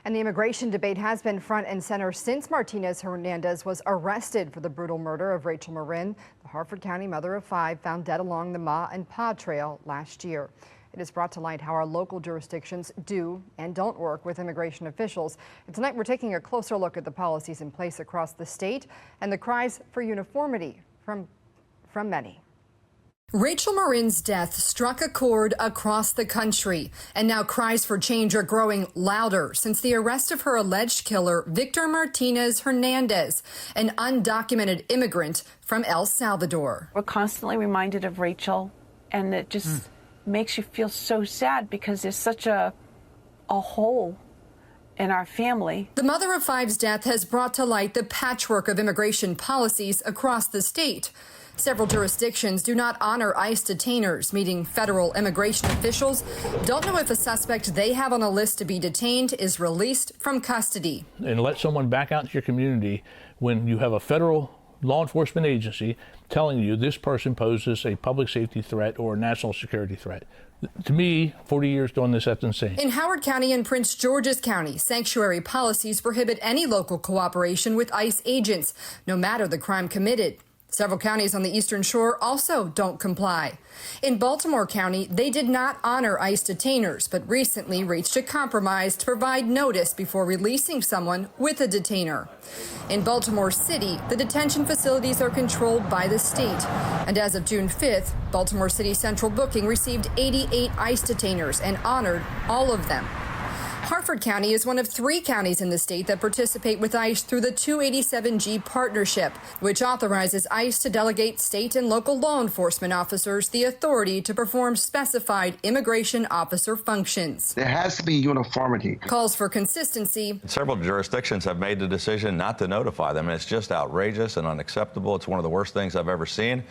And the immigration debate has been front and center since Martinez Hernandez was arrested for the brutal murder of Rachel Morin, the Harford County mother of 5 found dead along the Ma and Pa Trail last year. It has brought to light how our local jurisdictions do and don't work with immigration officials. And tonight we're taking a closer look at the policies in place across the state and the cries for uniformity from many. Rachel Morin's death struck a chord across the country, and now cries for change are growing louder since the arrest of her alleged killer, Victor Martinez Hernandez, an undocumented immigrant from El Salvador. We're constantly reminded of Rachel, and it just makes you feel so sad because there's such a hole in our family. The mother of 5's death has brought to light the patchwork of immigration policies across the state. Several jurisdictions do not honor ICE detainers, meaning federal immigration officials don't know if a suspect they have on a list to be detained is released from custody. And let someone back out into your community when you have a federal law enforcement agency telling you this person poses a public safety threat or a national security threat. To me, 40 years doing this, that's insane. In Howard County and Prince George's County, sanctuary policies prohibit any local cooperation with ICE agents, no matter the crime committed. Several counties on the Eastern Shore also don't comply. In Baltimore County, they did not honor ICE detainers, but recently reached a compromise to provide notice before releasing someone with a detainer. In Baltimore City, the detention facilities are controlled by the state. And as of June 5th, Baltimore City Central Booking received 88 ICE detainers and honored all of them. Harford County is one of 3 counties in the state that participate with ICE through the 287G partnership, which authorizes ICE to delegate state and local law enforcement officers the authority to perform specified immigration officer functions. There has to be uniformity. Calls for consistency. Several jurisdictions have made the decision not to notify them, and it's just outrageous and unacceptable. It's one of the worst things I've ever seen.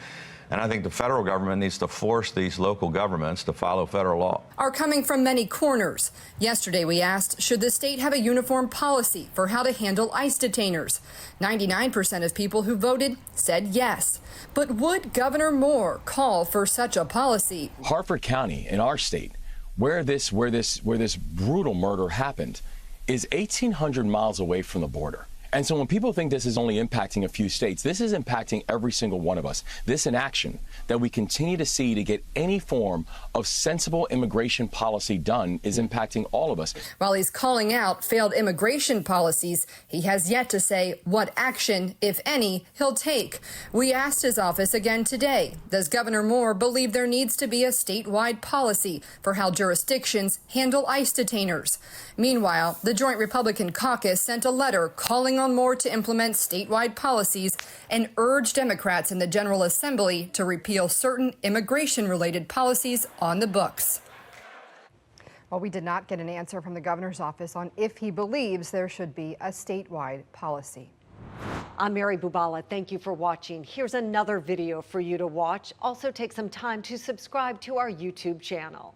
And I think the federal government needs to force these local governments to follow federal law. Are coming from many corners. Yesterday we asked, should the state have a uniform policy for how to handle ICE detainers? 99% of people who voted said yes. But would Governor Moore call for such a policy? Harford County in our state, where this brutal murder happened, is 1,800 miles away from the border. And so when people think this is only impacting a few states, this is impacting every single one of us. This inaction that we continue to see to get any form of sensible immigration policy done is impacting all of us. While he's calling out failed immigration policies, he has yet to say what action, if any, he'll take. We asked his office again today, does Governor Moore believe there needs to be a statewide policy for how jurisdictions handle ICE detainers? Meanwhile, the Joint Republican Caucus sent a letter calling on Moore to implement statewide policies and urge Democrats in the General Assembly to repeal certain immigration-related policies on the books. Well, we did not get an answer from the governor's office on if he believes there should be a statewide policy. I'm Mary Bubala. Thank you for watching. Here's another video for you to watch. Also take some time to subscribe to our YouTube channel.